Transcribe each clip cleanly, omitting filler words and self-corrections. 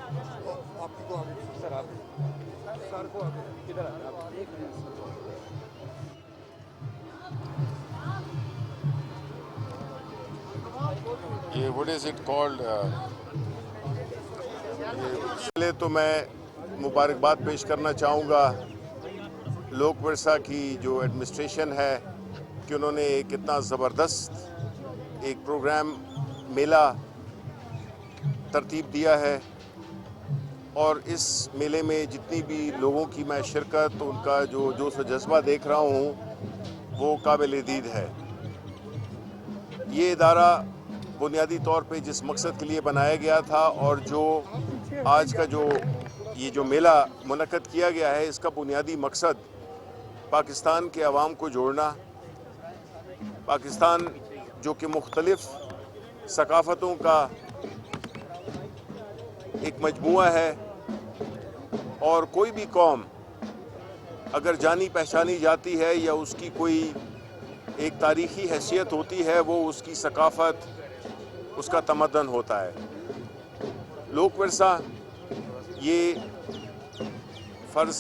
سر آپ سر کو کدھر آپ یہ وٹ از اٹ کالڈ، پہلے تو میں مبارکباد پیش کرنا چاہوں گا لوک ورثہ کی جو ایڈمنسٹریشن ہے کہ انہوں نے ایک اتنا زبردست ایک پروگرام میلہ ترتیب دیا ہے، اور اس میلے میں جتنی بھی لوگوں کی میں شرکت، ان کا جو جوش و جذبہ دیکھ رہا ہوں وہ قابل دید ہے۔ یہ ادارہ بنیادی طور پہ جس مقصد کے لیے بنایا گیا تھا، اور جو آج کا یہ جو میلہ منعقد کیا گیا ہے، اس کا بنیادی مقصد پاکستان کے عوام کو جوڑنا، پاکستان جو کہ مختلف ثقافتوں کا ایک مجموعہ ہے، اور کوئی بھی قوم اگر جانی پہچانی جاتی ہے یا اس کی کوئی ایک تاریخی حیثیت ہوتی ہے، وہ اس کی ثقافت، اس کا تمدن ہوتا ہے۔ لوک ورثہ یہ فرض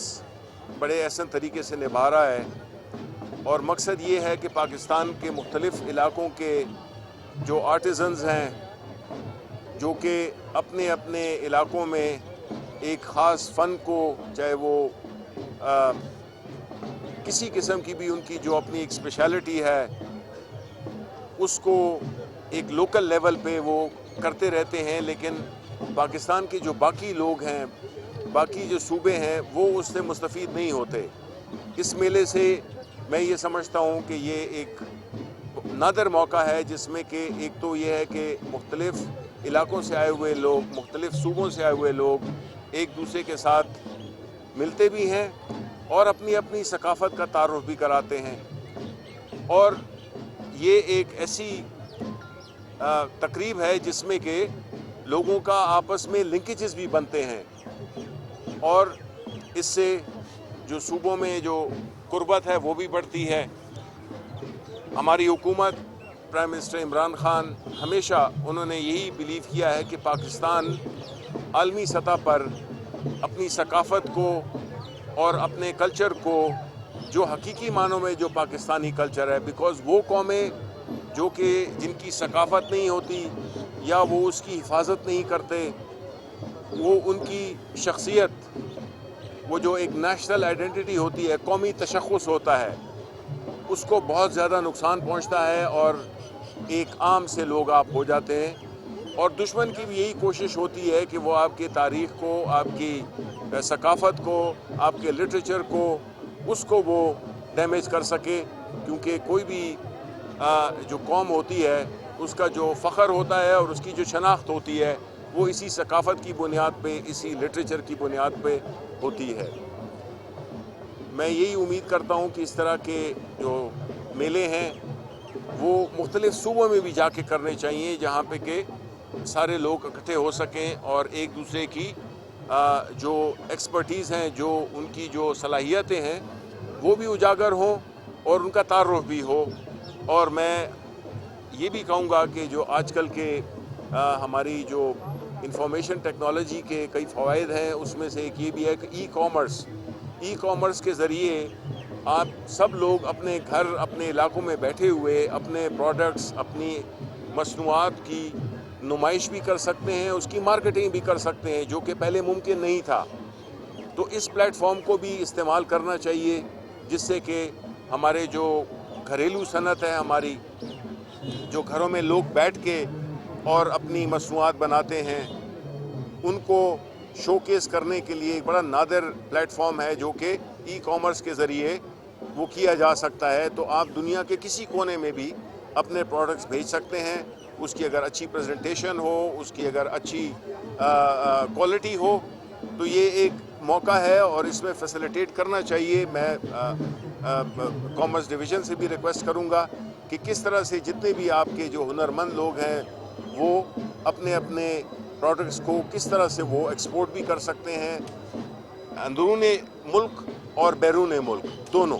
بڑے احسن طریقے سے نبھا رہا ہے، اور مقصد یہ ہے کہ پاکستان کے مختلف علاقوں کے جو آرٹیزنز ہیں، جو کہ اپنے اپنے علاقوں میں ایک خاص فن کو، چاہے وہ کسی قسم کی بھی ان کی جو اپنی ایک اسپیشلٹی ہے، اس کو ایک لوکل لیول پہ وہ کرتے رہتے ہیں، لیکن پاکستان کے جو باقی لوگ ہیں، باقی جو صوبے ہیں، وہ اس سے مستفید نہیں ہوتے۔ اس میلے سے میں یہ سمجھتا ہوں کہ یہ ایک نادر موقع ہے جس میں کہ ایک تو یہ ہے کہ مختلف علاقوں سے آئے ہوئے لوگ، مختلف صوبوں سے آئے ہوئے لوگ ایک دوسرے کے ساتھ ملتے بھی ہیں اور اپنی اپنی ثقافت کا تعارف بھی کراتے ہیں، اور یہ ایک ایسی تقریب ہے جس میں کہ لوگوں کا آپس میں لنکیجز بھی بنتے ہیں، اور اس سے جو صوبوں میں جو قربت ہے وہ بھی بڑھتی ہے۔ ہماری حکومت، پرائم منسٹر عمران خان، ہمیشہ انہوں نے یہی بیلیو کیا ہے کہ پاکستان عالمی سطح پر اپنی ثقافت کو اور اپنے کلچر کو، جو حقیقی معنوں میں جو پاکستانی کلچر ہے، بیکاز وہ قومیں جو کہ جن کی ثقافت نہیں ہوتی یا وہ اس کی حفاظت نہیں کرتے، وہ ان کی شخصیت، وہ جو ایک نیشنل آئیڈینٹی ہوتی ہے، قومی تشخص ہوتا ہے، اس کو بہت زیادہ نقصان پہنچتا ہے، اور ایک عام سے لوگ آپ ہو جاتے ہیں، اور دشمن کی بھی یہی کوشش ہوتی ہے کہ وہ آپ کی تاریخ کو، آپ کی ثقافت کو، آپ کے لٹریچر کو، اس کو وہ ڈیمیج کر سکے، کیونکہ کوئی بھی جو قوم ہوتی ہے اس کا جو فخر ہوتا ہے اور اس کی جو شناخت ہوتی ہے وہ اسی ثقافت کی بنیاد پہ، اسی لٹریچر کی بنیاد پہ ہوتی ہے۔ میں یہی امید کرتا ہوں کہ اس طرح کے جو میلے ہیں وہ مختلف صوبوں میں بھی جا کے کرنے چاہیے، جہاں پہ کہ سارے لوگ اکٹھے ہو سکیں اور ایک دوسرے کی جو ایکسپرٹیز ہیں، جو ان کی جو صلاحیتیں ہیں وہ بھی اجاگر ہوں اور ان کا تعارف بھی ہو۔ اور میں یہ بھی کہوں گا کہ جو آج کل کے ہماری جو انفارمیشن ٹیکنالوجی کے کئی فوائد ہیں، اس میں سے ایک یہ بھی ہے کہ ای کامرس کے ذریعے آپ سب لوگ اپنے گھر، اپنے علاقوں میں بیٹھے ہوئے اپنے پروڈکٹس، اپنی مصنوعات کی نمائش بھی کر سکتے ہیں، اس کی مارکیٹنگ بھی کر سکتے ہیں، جو کہ پہلے ممکن نہیں تھا۔ تو اس پلیٹ فارم کو بھی استعمال کرنا چاہیے، جس سے کہ ہمارے جو گھریلو صنعت ہے، ہماری جو گھروں میں لوگ بیٹھ کے اور اپنی مصنوعات بناتے ہیں، ان کو شوکیس کرنے کے لیے ایک بڑا نادر پلیٹ فارم ہے جو کہ ای کامرس کے ذریعے وہ کیا جا سکتا ہے۔ تو آپ دنیا کے کسی کونے میں بھی اپنے پروڈکٹس بھیج سکتے ہیں، اس کی اگر اچھی پریزنٹیشن ہو، اس کی اگر اچھی کوالٹی ہو، تو یہ ایک موقع ہے اور اس میں فیسیلیٹیٹ کرنا چاہیے۔ میں کامرس ڈویژن سے بھی ریکویسٹ کروں گا کہ کس طرح سے جتنے بھی آپ کے جو ہنرمند لوگ ہیں وہ اپنے اپنے پروڈکٹس کو کس طرح سے وہ ایکسپورٹ بھی کر سکتے ہیں، اندرون ملک اور بیرون ملک دونوں۔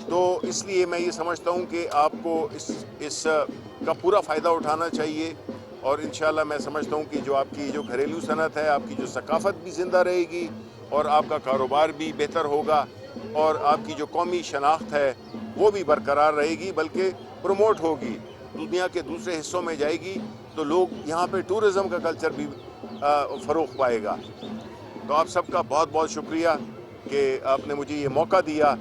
تو اس لیے میں یہ سمجھتا ہوں کہ آپ کو اس کا پورا فائدہ اٹھانا چاہیے، اور انشاءاللہ میں سمجھتا ہوں کہ جو آپ کی جو گھریلو صنعت ہے، آپ کی جو ثقافت بھی زندہ رہے گی اور آپ کا کاروبار بھی بہتر ہوگا اور آپ کی جو قومی شناخت ہے وہ بھی برقرار رہے گی، بلکہ پروموٹ ہوگی، دنیا کے دوسرے حصوں میں جائے گی تو لوگ یہاں پہ ٹورزم کا کلچر بھی فروغ پائے گا۔ تو آپ سب کا بہت بہت شکریہ کہ آپ نے مجھے یہ موقع دیا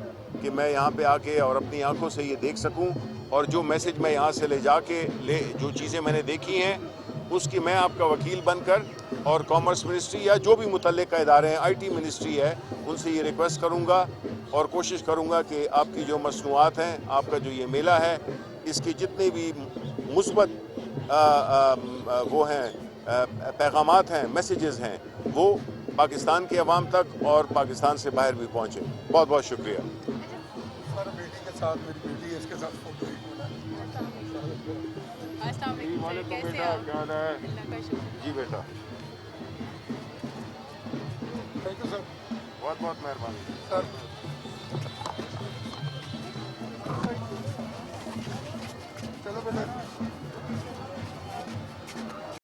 کہ میں یہاں پہ آ کے اور اپنی آنکھوں سے یہ دیکھ سکوں، اور جو میسج میں یہاں سے لے جا کے جو چیزیں میں نے دیکھی ہیں اس کی میں آپ کا وکیل بن کر اور کامرس منسٹری یا جو بھی متعلقہ ادارے ہیں، آئی ٹی منسٹری ہے، ان سے یہ ریکویسٹ کروں گا اور کوشش کروں گا کہ آپ کی جو مصنوعات ہیں، آپ کا جو یہ میلہ ہے، اس کی جتنے بھی مثبت وہ ہیں پیغامات ہیں، میسیجز ہیں، وہ پاکستان کے عوام تک اور پاکستان سے باہر بھی پہنچے۔ بہت بہت شکریہ۔ سر بیٹی کے ساتھ میری بیٹی ہے، اس کے ساتھ فوٹو ایک ہونا السلام علیکم سر، کیسے آپ؟ کیا حال ہے؟ اللہ کا شکر۔ جی بیٹا، تھینک یو سر۔ بہت بہت مہربانی۔ سر چلو بیٹا